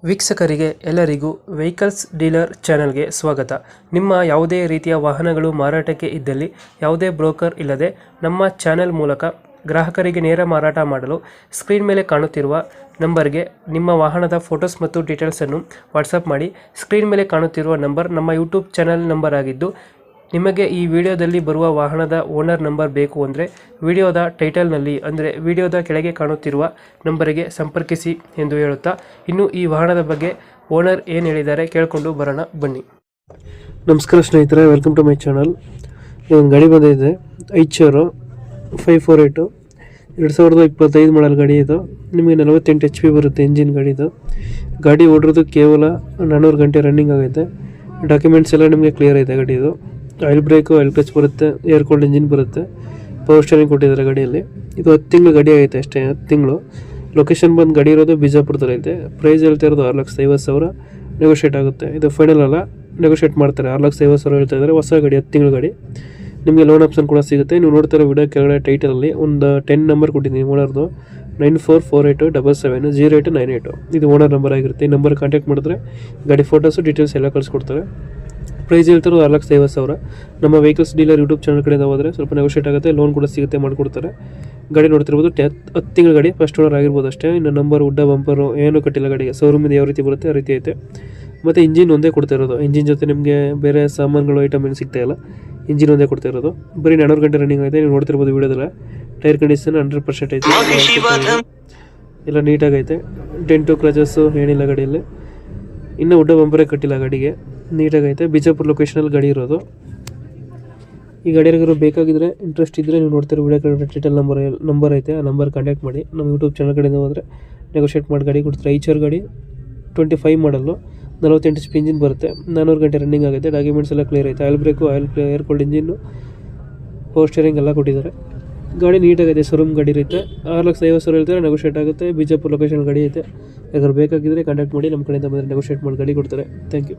ವೀಕ್ಷಕರಿಗೆ ಎಲ್ಲರಿಗೂ vehicles dealer ಚಾನೆಲ್ಗೆ ಸ್ವಾಗತ. ನಿಮ್ಮ ಯಾವುದೇ ರೀತಿಯ ವಾಹನಗಳು ಮಾರಾಟಕ್ಕೆ ಇದ್ದಲ್ಲಿ ಯಾವುದೇ ಬ್ರೋಕರ್ ಇಲ್ಲದೆ ನಮ್ಮ ಚಾನೆಲ್ ಮೂಲಕ ಗ್ರಾಹಕರಿಗೆ ನೇರ ಮಾರಾಟ ಮಾಡಲು ಸ್ಕ್ರೀನ್ ಮೇಲೆ ಕಾಣುತ್ತಿರುವ ನಂಬರ್ಗೆ ನಿಮ್ಮ ವಾಹನದ ಫೋಟೋಸ್ ಮತ್ತು ಡೀಟೇಲ್ಸನ್ನು ವಾಟ್ಸಪ್ ಮಾಡಿ. ಸ್ಕ್ರೀನ್ ಮೇಲೆ ಕಾಣುತ್ತಿರುವ ನಂಬರ್ ನಮ್ಮ ಯೂಟ್ಯೂಬ್ ಚಾನೆಲ್ ನಂಬರ್ ಆಗಿದ್ದು, ನಿಮಗೆ ಈ ವಿಡಿಯೋದಲ್ಲಿ ಬರುವ ವಾಹನದ ಓನರ್ ನಂಬರ್ ಬೇಕು ಅಂದರೆ ವಿಡಿಯೋದ ಟೈಟಲ್ನಲ್ಲಿ ಅಂದರೆ ವಿಡಿಯೋದ ಕೆಳಗೆ ಕಾಣುತ್ತಿರುವ ನಂಬರಿಗೆ ಸಂಪರ್ಕಿಸಿ ಎಂದು ಹೇಳುತ್ತಾ, ಇನ್ನು ಈ ವಾಹನದ ಬಗ್ಗೆ ಓನರ್ ಏನು ಹೇಳಿದ್ದಾರೆ ಕೇಳಿಕೊಂಡು ಬರೋಣ ಬನ್ನಿ. ನಮಸ್ಕಾರ ಸ್ನೇಹಿತರೆ, ವೆಲ್ಕಮ್ ಟು ಮೈ ಚಾನಲ್. ಒಂದು ಗಾಡಿ ಬಂದಿದೆ, ಐಚರು 548 2025 ಮಾಡಲ್ ಗಾಡಿ ಇದು. ನಿಮಗೆ 48 HP ಬರುತ್ತೆ ಇಂಜಿನ್ ಗಾಡಿದು. ಗಾಡಿ ಓಡಿರೋದು ಕೇವಲ 400 ಗಂಟೆ ರನ್ನಿಂಗ್ ಆಗೈತೆ. ಡಾಕ್ಯುಮೆಂಟ್ಸ್ ಎಲ್ಲ ನಿಮಗೆ ಕ್ಲಿಯರ್ ಇದೆ. ಗಾಡಿದು ಆಯಿಲ್ ಬ್ರೇಕು, ಆಯಿಲ್ ಕ್ಲಚ್ ಬರುತ್ತೆ, ಏರ್ ಕೂಲ್ಡ್ ಇಂಜಿನ್ ಬರುತ್ತೆ, ಪವರ್ ಸ್ಟೇರಿಂಗ್ ಕೊಟ್ಟಿದ್ದಾರೆ ಗಾಡಿಯಲ್ಲಿ. ಇದು 10 ತಿಂಗಳು ಗಾಡಿ ಆಗೈತೆ ಅಷ್ಟೇ, 10 ತಿಂಗಳು. ಲೊಕೇಶನ್ ಬಂದು ಗಾಡಿ ಇರೋದು ಬಿಜಾಪುರದಲ್ಲಿ ಐತೆ. ಪ್ರೈಸ್ ಹೇಳ್ತಾ ಇರೋದು 6,50,000 ನೆಗೋಷಿಯೇಟ್ ಆಗುತ್ತೆ. ಇದು ಫೈನಲ್ ಅಲ್ಲ, ನೆಗೋಷಿಯೇಟ್ ಮಾಡ್ತಾರೆ. 6,50,000 ಹೇಳ್ತಾ ಇದ್ದಾರೆ. ಹೊಸ ಗಾಡಿ, 10 ತಿಂಗಳು ಗಾಡಿ. ನಿಮಗೆ ಲೋನ್ ಆಪ್ಷನ್ ಕೂಡ ಸಿಗುತ್ತೆ. ನೀವು ನೋಡ್ತಿರೋ ವಿಡಿಯೋ ಕೆಳಗಡೆ ಟೈಟಲಲ್ಲಿ ಒಂದು 10 ನಂಬರ್ ಕೊಟ್ಟಿದ್ದೀನಿ ಓನರ್ದು, 9448770898. ಇದು ಓನರ್ ನಂಬರ್ ಆಗಿರುತ್ತೆ. ಈ ನಂಬರ್ ಕಾಂಟ್ಯಾಕ್ಟ್ ಮಾಡಿದ್ರೆ ಗಾಡಿ ಫೋಟೋಸು ಡೀಟೇಲ್ಸ್ ಎಲ್ಲ ಕಳಿಸ್ಕೊಡ್ತಾರೆ. ಪ್ರೈಸ್ ಹೇಳ್ತಿರೋದು 6,50,000. ನಮ್ಮ ವೆಹಿಕಲ್ಸ್ ಡೀಲರ್ ಯೂಟ್ಯೂಬ್ ಚಾನಲ್ ಕಡೆಯಿಂದ ಹೋದರೆ ಸ್ವಲ್ಪ ನೆಗೋಷಿಯೇಟ್ ಆಗುತ್ತೆ, ಲೋನ್ ಕೂಡ ಸಿಗುತ್ತೆ, ಮಾಡಿಕೊಡ್ತಾರೆ. ಗಾಡಿ ನೋಡ್ತಿರ್ಬೋದು, 10 ತಿಂಗಳ ಗಾಡಿ, ಫಸ್ಟ್ ಓನರ್ ಆಗಿರ್ಬೋದು ಅಷ್ಟೇ. ಇನ್ನು ನಂಬರ್, ಉಡ್ಡ, ಬಂಪರು ಏನೂ ಕಟ್ಟಿಲ್ಲ ಗಾಡಿಗೆ. ಶೋರೂಮಿಂದ ಯಾವ ರೀತಿ ಬರುತ್ತೆ ಆ ರೀತಿ ಐತೆ. ಮತ್ತು ಇಂಜಿನ್ ಒಂದೇ ಕೊಡ್ತಾ ಇರೋದು. ಇಂಜಿನ್ ಜೊತೆ ನಿಮಗೆ ಬೇರೆ ಸಾಮಾನುಗಳು ಐಟಮ್ ಏನು ಸಿಗ್ತಾ ಇಲ್ಲ, ಇಂಜಿನ್ ಒಂದೇ ಕೊಡ್ತಾ ಇರೋದು. ಬರೀ 400 ಗಂಟೆ ರನ್ನಿಂಗ್ ಆಗಿದೆ. ನೀವು ನೋಡ್ತಿರ್ಬೋದು ವಿಡಿಯೋದಲ್ಲ. ಟೈರ್ ಕಂಡೀಷನ್ 100% ಐತೆ, ಎಲ್ಲ ನೀಟಾಗೈತೆ. ಡೆಂಟು ಕ್ರಚಸ್ಸು ಏನಿಲ್ಲ ಗಾಡಿಯಲ್ಲಿ. ಇನ್ನೂ ಉಡ್ಡ ಬಂಪರೇ ಕಟ್ಟಿಲ್ಲ ಗಾಡಿಗೆ, ನೀಟಾಗೈತೆ. ಬಿಜಾಪುರ ಲೊಕೇಶನಲ್ಲಿ ಗಾಡಿ ಇರೋದು. ಈ ಗಾಡಿಯಾಗಿರೋ ಬೇಕಾಗಿದ್ದರೆ, ಇಂಟ್ರೆಸ್ಟ್ ಇದ್ದರೆ ನೀವು ನೋಡ್ತಿರೋ ವಿಡಿಯೋ ಕಡೆ ಟೈಟಲ್ ನಂಬರ್ ಐತೆ, ಆ ನಂಬರ್ ಕಾಂಟ್ಯಾಕ್ಟ್ ಮಾಡಿ. ನಮ್ಮ ಯೂಟ್ಯೂಬ್ ಚಾನಲ್ ಕಡೆಯಿಂದ ಹೋದರೆ ನೆಗೋಷಿಯೇಟ್ ಮಾಡಿ ಗಾಡಿ ಕೊಡ್ತಾರೆ. ಐಚರ್ ಗಾಡಿ 25 ಮಾಡಲ್ಲು, 48 HP ಇಂಜಿನ್ ಬರುತ್ತೆ, 400 ಗಂಟೆ ರನ್ನಿಂಗ್ ಆಗುತ್ತೆ. ಡಾಕ್ಯುಮೆಂಟ್ಸ್ ಎಲ್ಲ ಕ್ಲಿಯರ್ ಐತೆ. Oil brake, air cooled engine, power steering ಎಲ್ಲ ಕೊಟ್ಟಿದ್ದಾರೆ. ಗಾಡಿ ನೀಟಾಗೈತೆ, ಶೋರೂಮ್ ಗಾಡಿ ಇರುತ್ತೆ. 6,50,000 ಹೇಳ್ತಾರೆ, ನೆಗೋಷಿಯೇಟ್ ಆಗುತ್ತೆ. ಬಿಜಾಪುರ ಲೊಕೇಶನ್ ಗಾಡಿ ಐತೆ. ಯಾಕಂದ್ರೆ ಬೇಕಾಗಿದ್ದರೆ ಕಾಂಟ್ಯಾಕ್ಟ್ ಮಾಡಿ, ನಮ್ಮ ಕಡೆಯಿಂದ ಬಂದರೆ ನೆಗೋಷಿಯೇಟ್ ಮಾಡಿ ಗಾಡಿ ಕೊಡ್ತಾರೆ. Thank you.